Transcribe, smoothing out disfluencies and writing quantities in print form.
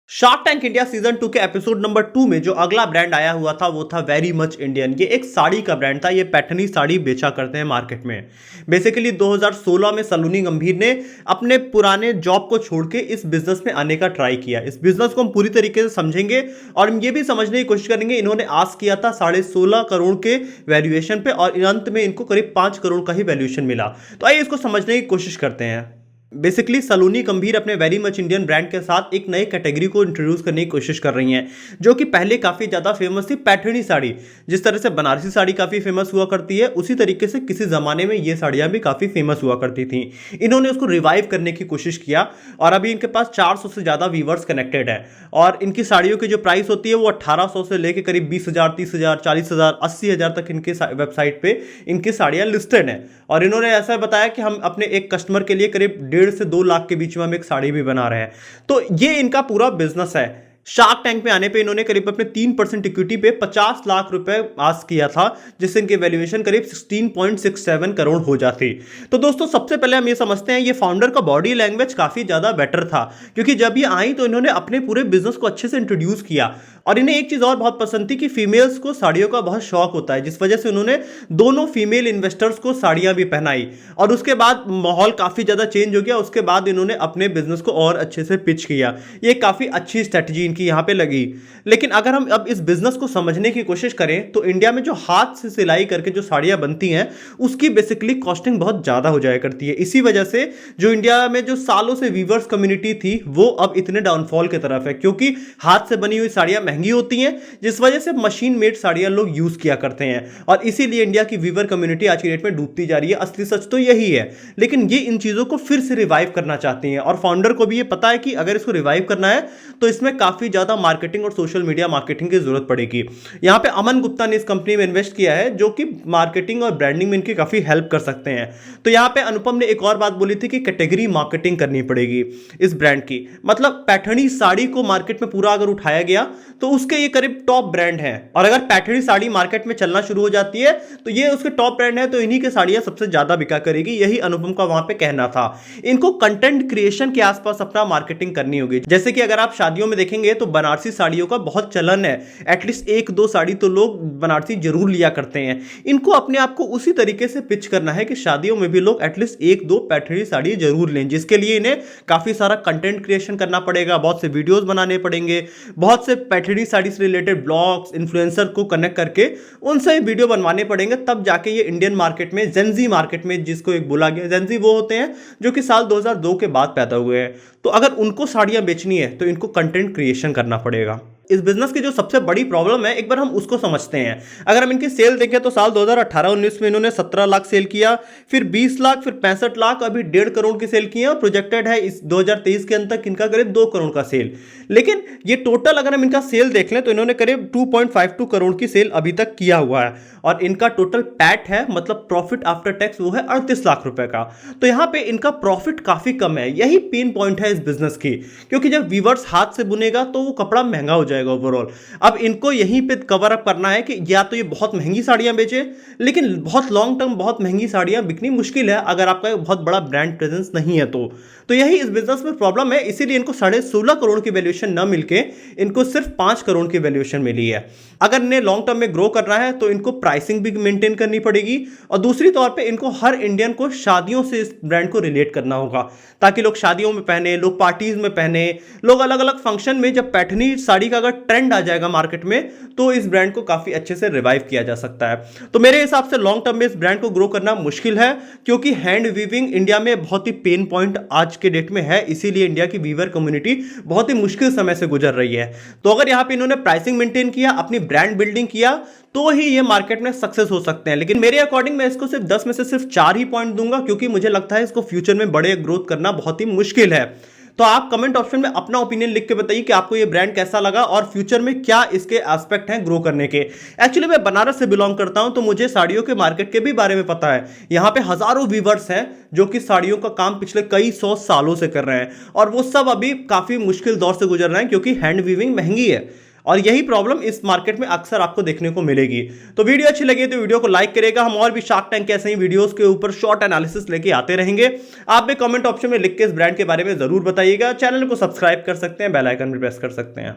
Shark tank India season 2 के episode number 2 में जो अगला ब्रांड आया हुआ था वो था वेरी मच इंडियन। ये एक साड़ी का ब्रांड था। ये पैठनी साड़ी बेचा करते हैं मार्केट में। बेसिकली 2016 में सलोनी गंभीर ने अपने पुराने जॉब को छोड़ के इस बिजनेस में आने का ट्राई किया। इस बिजनेस को हम पूरी तरीके से समझेंगे और हम ये भी समझने की कोशिश करेंगे। इन्होंने आस्क किया था 16.5 करोड़ के वैल्यूएशन पे और अंत में इनको करीब 5 करोड़ का ही वैल्यूएशन मिला। तो आइए इसको समझने की कोशिश करते हैं। बेसिकली सलोनी गंभीर अपने वेरी मच इंडियन ब्रांड के साथ एक नए कैटेगरी को इंट्रोड्यूस करने की कोशिश कर रही हैं, जो कि पहले काफी ज्यादा फेमस थी। पैठनी साड़ी, जिस तरह से बनारसी साड़ी काफी फेमस हुआ करती है, उसी तरीके से किसी जमाने में ये साड़ियां भी काफी फेमस हुआ करती थी। इन्होंने उसको रिवाइव करने की कोशिश किया और अभी इनके पास 400 से ज्यादा व्यूवर्स कनेक्टेड है और इनकी साड़ियों की जो प्राइस होती है वो 1800 से लेकर करीब 20,000, 30,000, 40,000, 80,000 तक इनके वेबसाइट पे इनकी साड़ियां लिस्टेड है। और इन्होंने ऐसा बताया कि हम अपने एक कस्टमर के लिए करीब 1.5 से 2 लाख के बीच में हम एक साड़ी भी बना रहे हैं। तो ये इनका पूरा बिजनेस है। शार्क टैंक में आने पे इन्होंने करीब अपने 3% इक्विटी पे 50 लाख रुपए आस्क किया था, जिससे इनकी वैल्यूएशन करीब 16.67 करोड़ हो जाती। तो दोस्तों सबसे पहले हम ये समझते हैं, ये फाउंडर का बॉडी लैंग्वेज काफी ज्यादा बेटर था, क्योंकि जब ये आई तो इन्होंने अपने पूरे बिजनेस को अच्छे से इंट्रोड्यूस किया। और इन्हें एक चीज और बहुत पसंद थी कि फीमेल्स को साड़ियों का बहुत शौक होता है, जिस वजह से उन्होंने दोनों फीमेल इन्वेस्टर्स को साड़ियां भी पहनाई। और उसके बाद माहौल काफी ज्यादा चेंज हो गया। उसके बाद इन्होंने अपने बिजनेस को और अच्छे से पिच किया। ये काफी अच्छी स्ट्रेटजी की यहां पे लगी। लेकिन अगर हम अब इस बिजनेस को समझने की कोशिश करें तो इंडिया में जो हाथ से सिलाई करके जो साड़ियां बनती हैं उसकी बेसिकली कॉस्टिंग बहुत ज्यादा हो जाया करती है। इसी वजह से जो इंडिया में जो सालों से वीवर्स कम्युनिटी थी वो अब इतने डाउनफॉल की तरफ है, क्योंकि हाथ से बनी हुई साड़ियां महंगी होती हैं, जिस वजह से मशीन मेड साड़ियां लोग यूज किया करते हैं और इसीलिए इंडिया की वीवर कम्युनिटी आज की डेट में डूबती जा रही है। असली सच तो यही है। लेकिन ये इन चीजों को फिर से रिवाइव करना चाहती हैं और फाउंडर को भी ये पता है कि अगर इसको रिवाइव करना है तो इसमें काफी ज्यादा मार्केटिंग और सोशल मीडिया मार्केटिंग की जरूरत पड़ेगी। यहां पे अमन गुप्ता ने इस कंपनी में इन्वेस्ट किया है, जो कि मार्केटिंग और ब्रांडिंग में इनकी काफी हेल्प कर सकते हैं। तो यहां पे अनुपम ने एक और बात बोली थी कि कैटेगरी मार्केटिंग करनी पड़ेगी इस ब्रांड की। मतलब पैठनी साड़ी को मार्केट में पूरा अगर उठाया गया तो उसके ये करीब टॉप ब्रांड है, और अगर पैठनी साड़ी मार्केट में चलना शुरू हो जाती है तो ये उसके टॉप ब्रांड है, तो इन्हीं की साड़ियां सबसे ज्यादा बिका करेगी। यही अनुपम का वहां पे कहना था। इनको कंटेंट क्रिएशन के आसपास अपना मार्केटिंग करनी होगी। जैसे कि अगर आप शादियों में देखेंगे तो बनारसी साड़ियों का बहुत चलन है। एटलीस्ट 1-2 साड़ी तो लोग बनारसी जरूर लिया करते हैं। इनको अपने आप को उसी तरीके से पिच करना है कि शादियों में भी लोग एटलीस्ट 1-2 पैठनी साड़ी जरूर लें, जिसके लिए इन्हें काफी सारा कंटेंट क्रिएशन करना पड़ेगा, बहुत से वीडियोस बनाने पड़ेंगे, बहुत से पैठनी साड़ी से रिलेटेड ब्लॉग्स, इन्फ्लुएंसर को कनेक्ट करके उनसे वीडियो बनवाने पड़ेंगे। तब जाके ये इंडियन मार्केट में, जेनजी मार्केट में जिसको एक बोला गया, जेनजी वो होते हैं जो कि साल 2002 के बाद पैदा हुए हैं। तो अगर उनको साड़ियां बेचनी है तो इनको कंटेंट क्रिएशन करना पड़ेगा। इस बिजनेस की जो सबसे बड़ी प्रॉब्लम है एक बार हम उसको समझते हैं। अगर हम इनकी सेल देखें तो साल 2018-19 में इन्होंने 17 लाख सेल किया, फिर 20 लाख, फिर 65 लाख, अभी 1.5 करोड़ की सेल की है और प्रोजेक्टेड है इस 2023 के अंत तक इनका करीब 2 करोड़ का सेल। लेकिन ये टोटल अगर हम इनका सेल देख लें तो इन्होंने करीब 2.52 करोड़ की सेल अभी तक किया हुआ है और इनका टोटल पैट है, मतलब प्रॉफिट आफ्टर टैक्स, वो है 38 लाख रुपए का। तो यहां पे इनका प्रॉफिट काफी कम है। यही पेन पॉइंट है इस बिजनेस की, क्योंकि जब वीवर्स हाथ से बुनेगा तो वो कपड़ा महंगा हो जाएगा ओवरऑल। अब इनको यहीं पे कवर अप करना है कि या तो ये बहुत महंगी साड़ियां बेचे, लेकिन बहुत लॉन्ग टर्म बहुत महंगी साड़ियां बिकनी मुश्किल है अगर आपका बहुत बड़ा ब्रांड प्रेजेंस नहीं है तो यही इस बिजनेस में प्रॉब्लम है। इसीलिए इनको 16.5 करोड़ की वैल्यूएशन न मिलके इनको सिर्फ 5 करोड़ की वैल्यूएशन मिली है। अगर इन्हें लॉन्ग टर्म में ग्रो करना है तो इनको प्राइसिंग भी मेंटेन करनी पड़ेगी और दूसरी तौर पे इनको हर इंडियन को शादियों से इस ब्रांड को रिलेट करना होगा, ताकि लोग शादियों में पहने, लोग पार्टीज में पहने, लोग अलग अलग फंक्शन में। जब पैठनी साड़ी का अगर ट्रेंड आ जाएगा मार्केट में तो इस ब्रांड को काफी अच्छे से रिवाइव किया जा सकता है। तो मेरे हिसाब से लॉन्ग टर्म में इस ब्रांड को ग्रो करना मुश्किल है, क्योंकि हैंड वीविंग इंडिया में बहुत ही पेन पॉइंट आज के डेट में है। इसीलिए इंडिया की वीवर कम्युनिटी बहुत ही मुश्किल समय से गुजर रही है। तो अगर यहां पे इन्होंने प्राइसिंग मेंटेन किया, अपनी ब्रांड बिल्डिंग किया, तो ही ये मार्केट में सक्सेस हो सकते हैं। लेकिन मेरे अकॉर्डिंग मैं इसको सिर्फ 10 में से सिर्फ 4 ही पॉइंट दूंगा, क्योंकि मुझे लगता है इसको फ्यूचर में बड़े ग्रोथ करना बहुत ही मुश्किल है। तो आप कमेंट ऑप्शन में अपना ओपिनियन लिख के बताइए कि आपको ये ब्रांड कैसा लगा और फ्यूचर में क्या इसके एस्पेक्ट हैं ग्रो करने के। एक्चुअली मैं बनारस से बिलोंग करता हूं तो मुझे साड़ियों के मार्केट के भी बारे में पता है। यहां पे हजारों वीवर्स हैं जो कि साड़ियों का काम पिछले कई 100 सालों से कर रहे हैं और वो सब अभी काफी मुश्किल दौर से गुजर रहे हैं, क्योंकि हैंड वीविंग महंगी है और यही प्रॉब्लम इस मार्केट में अक्सर आपको देखने को मिलेगी। तो वीडियो अच्छी लगी तो वीडियो को लाइक करेगा। हम और भी शार्क टैंक के ऐसे ही वीडियोस के ऊपर शॉर्ट एनालिसिस लेके आते रहेंगे। आप भी कमेंट ऑप्शन में लिख के इस ब्रांड के बारे में जरूर बताइएगा। चैनल को सब्सक्राइब कर सकते हैं, बेल आइकन भी प्रेस कर सकते हैं।